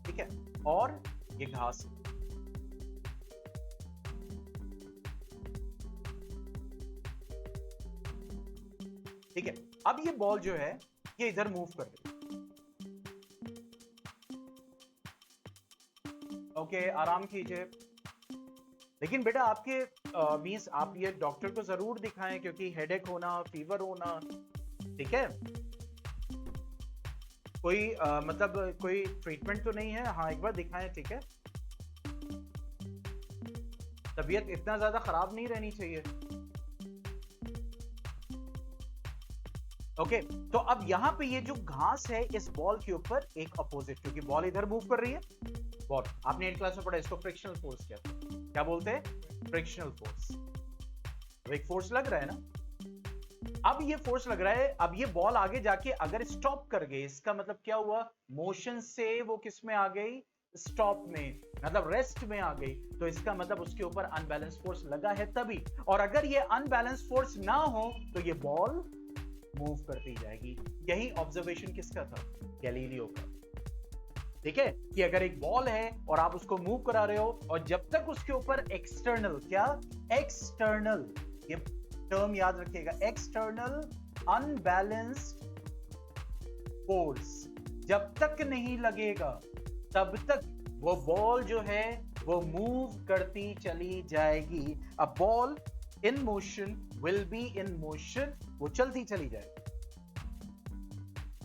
ठीक है, और ये घास, ठीक है। अब ये बॉल जो है ये इधर मूव कर रही है, ओके, आराम कीजिए। लेकिन बेटा आपके मींस आप ये डॉक्टर को जरूर दिखाएं, क्योंकि हेडेक होना, फीवर होना, ठीक है, कोई मतलब कोई ट्रीटमेंट तो नहीं है, हाँ एक बार दिखाएं, ठीक है। तबीयत इतना ज्यादा खराब नहीं रहनी चाहिए, ओके। तो अब यहां पे ये जो घास है इस बॉल के ऊपर एक अपोजिट, क्योंकि बॉल इधर मूव कर रही है, बॉल, आपने 8 क्लास में पढ़ा इसको फ्रिक्शनल फोर्स कहते हैं। क्या बोलते हैं, फ्रिक्शनल फोर्स। तो एक फोर्स लग रहा है ना, अब ये फोर्स लग रहा है, अब ये बॉल आगे जाके अगर स्टॉप कर गई, इसका मतलब क्या हुआ, मोशन से वो किस में आ गई, स्टॉप में, मतलब रेस्ट में आ गई। तो इसका मतलब उसके ऊपर अनबैलेंस फोर्स लगा है तभी, और अगर ये अनबैलेंस फोर्स ना हो तो ये बॉल मूव करती जाएगी। यही ऑब्जर्वेशन किसका था, गैलीलियो का, ठीक है, कि अगर एक बॉल है और आप उसको मूव करा रहे हो, और जब तक उसके ऊपर एक्सटर्नल, क्या, एक्सटर्नल, ये टर्म याद रखिएगा, एक्सटर्नल अनबैलेंस्ड फोर्स जब तक नहीं लगेगा तब तक वो बॉल जो है वो मूव करती चली जाएगी। A ball in motion will be in motion, वो चलती चली जाएगी।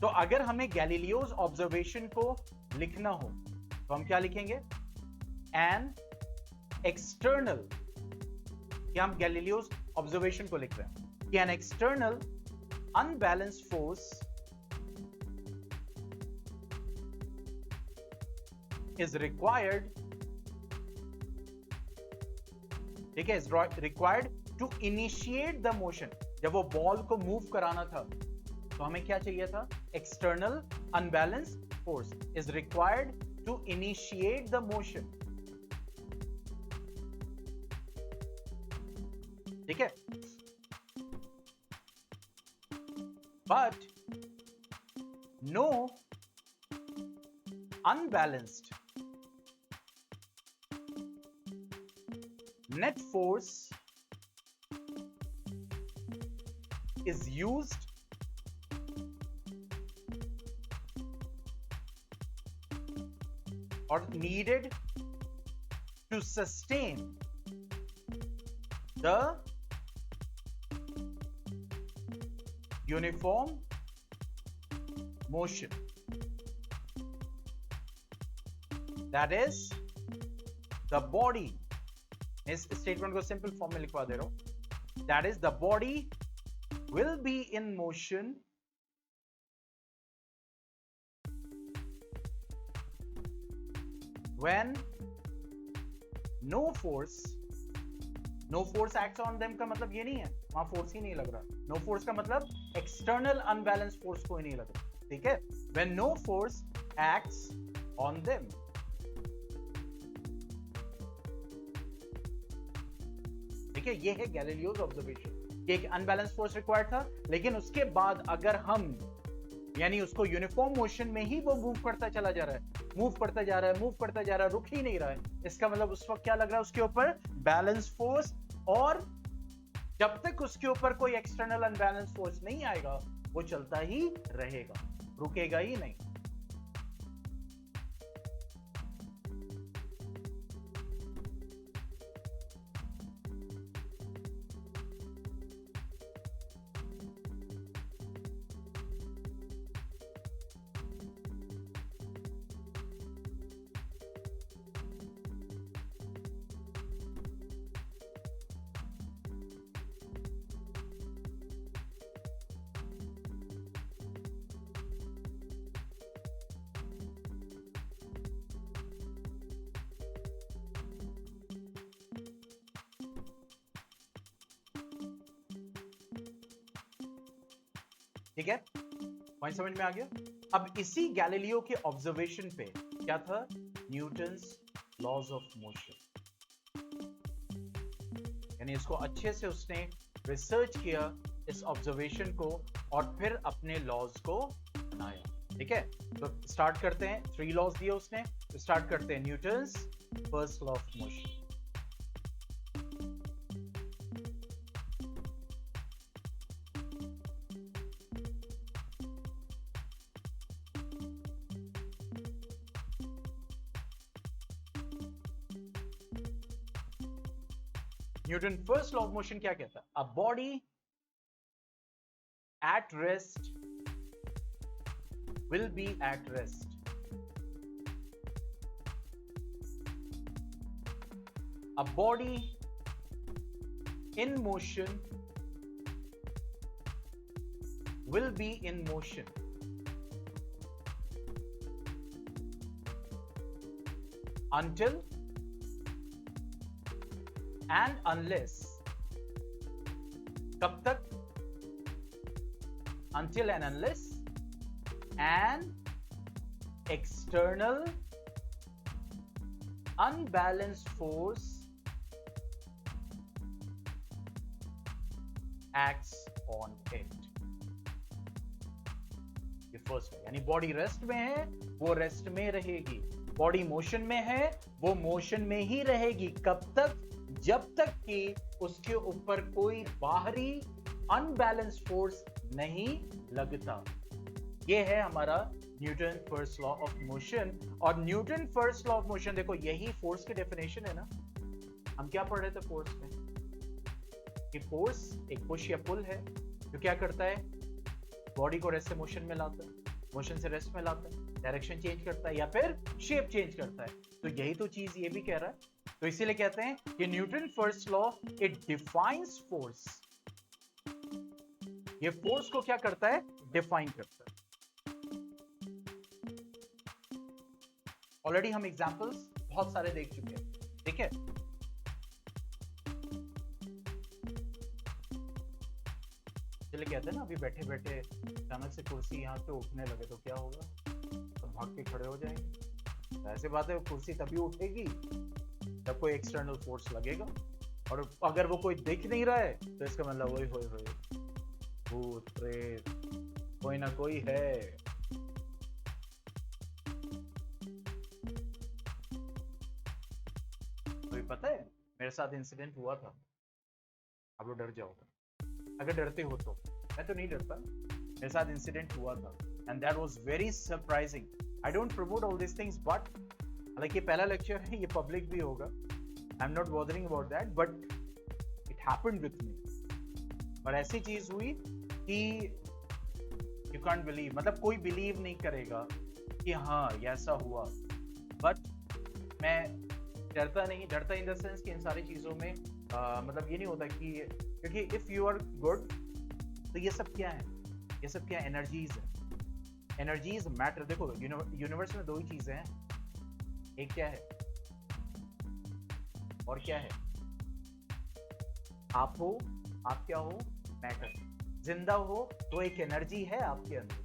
तो अगर हमें गैलीलियोस ऑब्जर्वेशन को लिखना हो तो हम क्या लिखेंगे, एन एक्सटर्नल, क्या हम गैलीलियोस ऑब्जर्वेशन को लिख रहे हैं कि an external unbalanced force is required, ठीक है, is required to initiate the motion। जब वो बॉल को मूव कराना था तो हमें क्या चाहिए था, external unbalanced force is required to initiate the motion, ठीक है। but no unbalanced net force is used or needed to sustain the uniform motion, that is the body, इस स्टेटमेंट को सिंपल फॉर्म में लिखवा दे रहा हूं, that is the body will be in motion when no force acts on them। का मतलब ये नहीं है वहां फोर्स ही नहीं लग रहा, no force का मतलब एक्सटर्नल अनबैलेंस फोर्स कोई नहीं लग रहा, ठीक है, when no force acts on them। ठीक है, ये है गैलीलियोस ऑब्जर्वेशन कि एक अनबैलेंस फोर्स रिक्वायर्ड था, लेकिन उसके बाद अगर हम यानी उसको यूनिफॉर्म मोशन में ही वो मूव करता चला जा रहा है, मूव करता जा रहा है, मूव करता जा रहा है, रुक ही नहीं रहा है, इसका मतलब उस वक्त क्या लग रहा है, उसके ऊपर बैलेंस फोर्स और जब तक उसके ऊपर कोई एक्सटर्नल अनबैलेंस फोर्स नहीं आएगा वो चलता ही रहेगा, रुकेगा ही नहीं। ठीक है, पॉइंट समझ में आ गया। अब इसी गैलीलियो के ऑब्जर्वेशन पे क्या था, न्यूटन्स लॉज ऑफ मोशन, यानी इसको अच्छे से उसने रिसर्च किया इस ऑब्जर्वेशन को और फिर अपने लॉज को बनाया। ठीक है, तो स्टार्ट करते हैं, 3 लॉज दिए उसने, तो स्टार्ट करते हैं Newton's first law of motion. Newton first law of motion क्या कहता है, a body at rest will be at rest, a body in motion will be in motion until and unless, कब तक, until and unless an external unbalanced force acts on it। ये फर्स्ट है, यानी बॉडी रेस्ट में है वो रेस्ट में रहेगी, बॉडी मोशन में है वो मोशन में ही रहेगी, कब तक, जब तक कि उसके ऊपर कोई बाहरी अनबैलेंस फोर्स नहीं लगता। ये है हमारा Newton first law of motion. और Newton first law of motion, देखो यही फोर्स की डेफिनेशन है ना, हम क्या पढ़ रहे थे फोर्स में, कि फोर्स एक पुश या पुल है जो क्या करता है, बॉडी को रेस्ट से मोशन में लाता है, मोशन से रेस्ट में लाता है, डायरेक्शन चेंज करता है या फिर शेप चेंज करता है। तो यही तो चीज ये भी कह रहा है, तो इसीलिए कहते हैं कि Newton first law it defines force, ये फोर्स को क्या करता है, डिफाइन करता है। ऑलरेडी हम एग्जांपल्स बहुत सारे देख चुके हैं, ठीक है। चलिए कहते हैं ना, अभी बैठे बैठे अचानक से कुर्सी यहाँ से उठने लगे तो क्या होगा, तो भाग के खड़े हो जाएंगे। ऐसी बात है, कुर्सी तभी उठेगी जब कोई एक्सटर्नल फोर्स लगेगा, और अगर वो कोई दिख नहीं रहा है तो इसका मतलब वही होए भूत प्रेत कोई ना कोई है। तो पता है मेरे साथ इंसिडेंट हुआ था, आप लोग डर जाओगे अगर डरते हो तो, मैं तो नहीं डरता, मेरे साथ इंसिडेंट हुआ था and that was very surprising. I don't promote all this things, but हालांकि पहला लेक्चर है, ये पब्लिक भी होगा, I am not bothering about that, but it happened with me. और ऐसी चीज हुई कि यू कांट बिलीव, मतलब कोई बिलीव नहीं करेगा कि हाँ ये ऐसा हुआ। बट मैं डरता नहीं, डरता इन द सेंस कि इन सारी चीजों में मतलब ये नहीं होता कि, क्योंकि इफ यू आर गुड तो ये सब क्या है, ये सब क्या एनर्जीज है, एनर्जीज मैटर। देखो यूनिवर्स में 2 ही चीजें हैं, एक क्या है और क्या है, आप हो, आप क्या हो, मैटर। जिंदा हो तो एक एनर्जी है आपके अंदर,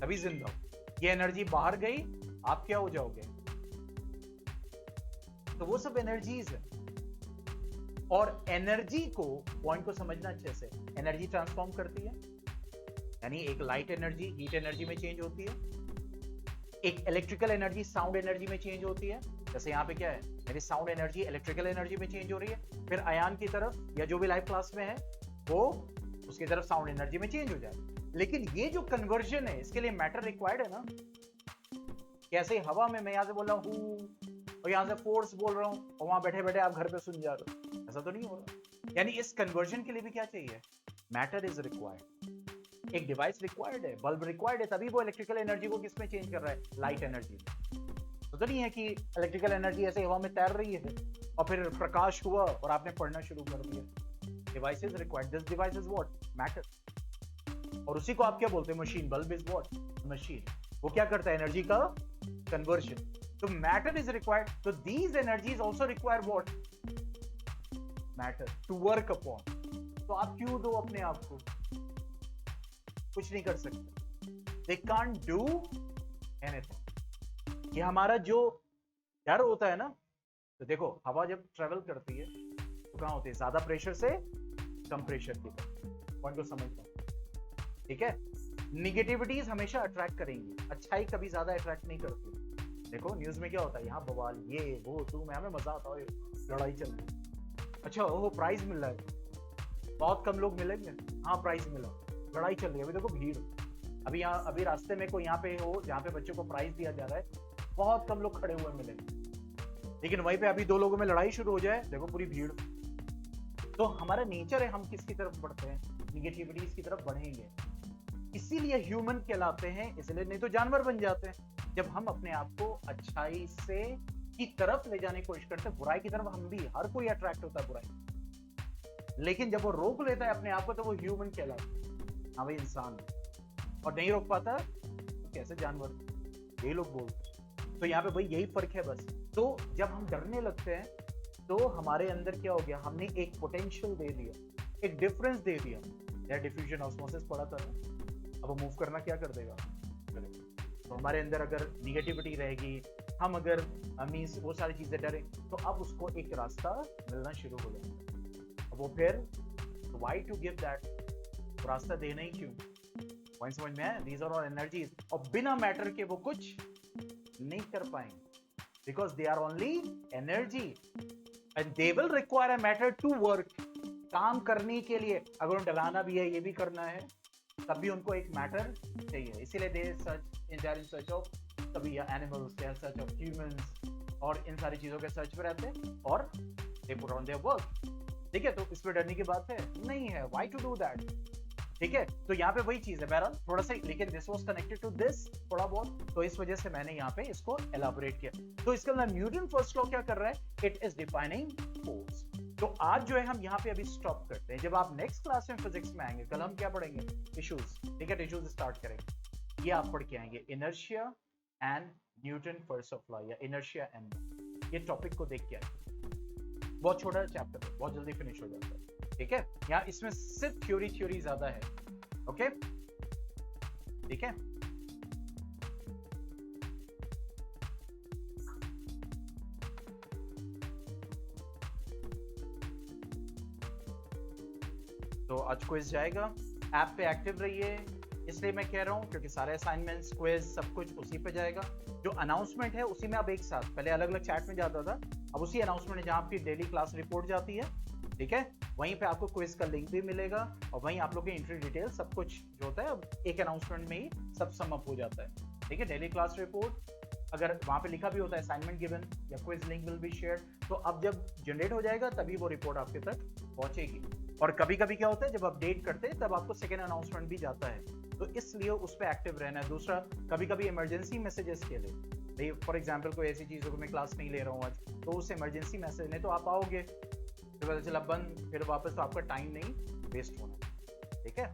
तभी जिंदा हो। ये एनर्जी बाहर गई, आप क्या हो जाओगे, तो वो सब एनर्जीज है। और एनर्जी को, पॉइंट को समझना अच्छे से, एनर्जी ट्रांसफॉर्म करती है, यानी एक लाइट एनर्जी हीट एनर्जी में चेंज होती है, एक इलेक्ट्रिकल एनर्जी साउंड एनर्जी में चेंज होती है, जैसे यहाँ पे क्या है, मेरी साउंड एनर्जी इलेक्ट्रिकल एनर्जी में चेंज हो रही है, फिर आयन की तरफ या जो भी लाइव क्लास में है वो उसकी तरफ साउंड एनर्जी में चेंज हो जाए। लेकिन ये जो कन्वर्जन है इसके लिए मैटर रिक्वायर्ड है ना। कैसे हवा में मैं यहाँ से बोल रहा हूँ और यहाँ से फोर्स बोल रहा हूँ और वहां बैठे बैठे आप घर पे सुन जा रहे हो, ऐसा तो नहीं हो रहा। यानी इस कन्वर्जन के लिए भी क्या चाहिए, मैटर इज रिक्वायर्ड। एक डिवाइस रिक्वायर्ड है, बल्ब रिक्वायर्ड है, तभी वो इलेक्ट्रिकल एनर्जी को किस में चेंज कर रहा है, लाइट एनर्जी में। तो नहीं है कि इलेक्ट्रिकल एनर्जी ऐसे हवा में तैर रही है और फिर प्रकाश हुआ और आपने पढ़ना शुरू कर दिया। Device is required, this device is what, matter. और उसी को आप क्या बोलते हैं, machine. Bulb is what, machine. वो क्या करता है, एनर्जी का कन्वर्जन। तो मैटर इज रिक्वायर्ड, तो these energies also require what, matter to work upon. तो आप क्यों दो अपने आप को, कुछ नहीं कर सकते। They can't do anything. ये हमारा जो डर होता है ना, तो देखो हवा जब ट्रेवल करती है तो कहां होती है, ज्यादा प्रेशर से कम प्रेशर की तरफ। पॉइंट को समझता हूं, ठीक है। निगेटिविटीज हमेशा अट्रैक्ट करेंगी, अच्छाई कभी ज्यादा अट्रैक्ट नहीं करती। देखो न्यूज में क्या होता है, यहाँ बवाल, ये वो तू मैं, हमें मजा आता है, लड़ाई चल रही। अच्छा वो प्राइज मिल रहा है, बहुत कम लोग मिलेंगे, हाँ प्राइज मिला, लड़ाई चल रही है। अभी देखो भीड़, अभी यहाँ अभी रास्ते में कोई यहाँ पे हो जहाँ पे बच्चों को प्राइज दिया जा रहा है, बहुत कम लोग खड़े हुए मिलेंगे। लेकिन वहीं पे अभी दो लोगों में लड़ाई शुरू हो जाए, देखो पूरी भीड़। तो हमारा नेचर है, हम किसकी तरफ बढ़ते हैं, निगेटिविटीज की तरफ बढ़ेंगे। इसीलिए ह्यूमन कहलाते हैं, इसलिए नहीं तो जानवर बन जाते हैं। जब हम अपने आप को अच्छाई से की तरफ ले जाने की कोशिश करते हैं, बुराई की तरफ हम भी, हर कोई अट्रैक्ट होता है बुराई। लेकिन जब वो रोक लेता है अपने आप को, तो वो ह्यूमन कहलाता है, हाँ भाई इंसान। और नहीं रोक पाता तो कैसे जानवर, यही लोग बोलते। तो यहाँ पे भाई यही फर्क है बस। तो जब हम डरने लगते हैं तो हमारे अंदर क्या हो गया, हमने एक पोटेंशियल दे दिया, एक डिफरेंस दे दिया। या डिफ्यूजन ऑस्मोसिस पढ़ा था ना, अब वो मूव करना क्या कर देगा। तो हमारे अंदर अगर निगेटिविटी रहेगी, हम अगर मीन्स वो सारी चीजें डरें, तो अब उसको एक रास्ता मिलना शुरू हो जाएगा। अब वो फिर व्हाई टू गिव दैट, रास्ता देना ही क्यों। पॉइंट समझ में है, दीज आर ऑल एनर्जीज। और बिना मैटर के वो कुछ नहीं कर पाएंगे, because they are only energy and they will require a matter to work. काम करने के लिए अगर उन्हें डलाना भी है, ये भी करना है, तब भी उनको एक मैटर चाहिए। इसीलिए they search in search of, तभी animals they are search of humans, और इन सारी चीजों के सर्च पे रहते हैं और they put on their work. ठीक है, तो इस पे डरने की बात है नहीं है, व्हाई टू डू दैट। ठीक है, तो यहाँ पे वही चीज है बहरहाल थोड़ा सा, लेकिन this was connected to this थोड़ा बहुत, तो इस वजह से मैंने यहाँ पे इसको एलाबोरेट किया। तो इसके अंदर न्यूटन फर्स्ट लॉ क्या कर रहा है, इट इज डिफाइनिंग फोर्स। तो आज जो है हम यहाँ पे अभी स्टॉप करते हैं। जब आप नेक्स्ट क्लास में फिजिक्स में आएंगे, कल हम क्या पढ़ेंगे, इश्यूज। ठीक है, इश्यूज स्टार्ट करेंगे, ये आप पढ़ के आएंगे, inertia and Newton first of law, या इनर्शिया एंड, ये टॉपिक को देख के आएंगे। बहुत छोटा चैप्टर है, बहुत जल्दी फिनिश हो जाता है। ठीक है, यहाँ इसमें सिर्फ थ्योरी ज्यादा है। ओके, ठीक है। तो आज क्विज जाएगा, ऐप पे एक्टिव रहिए, इसलिए मैं कह रहा हूँ क्योंकि सारे असाइनमेंट्स, क्विज, सब कुछ उसी पे जाएगा। जो अनाउंसमेंट है उसी में अब एक साथ, पहले अलग अलग चैट में जाता था, अब उसी अनाउंसमेंट है जहाँ आपकी डेली क्लास रिपोर्ट जाती है। ठीक है, वहीं पे आपको क्विज का लिंक भी मिलेगा और वहीं आप लोग की एंट्री डिटेल सब कुछ जो होता है अब एक अनाउंसमेंट में ही सब सम अप हो जाता है। ठीक है, डेली क्लास रिपोर्ट, अगर वहां पे लिखा भी होता है असाइनमेंट गिवन या quiz link will be shared, तो अब जब जनरेट हो जाएगा तभी वो रिपोर्ट आपके तक पहुंचेगी। और कभी कभी क्या होता है, जब अपडेट करते हैं तब आपको सेकेंड अनाउंसमेंट भी जाता है, तो इसलिए उस पर एक्टिव रहना है। दूसरा, कभी कभी इमरजेंसी मैसेजेस के लिए, फॉर एग्जाम्पल कोई ऐसी चीज़ हो, मैं क्लास नहीं ले रहा हूँ आज, तो उस इमरजेंसी मैसेज में तो आप आओगे, तो पता चला बंद, फिर वापस, तो आपका टाइम नहीं वेस्ट होना। ठीक है।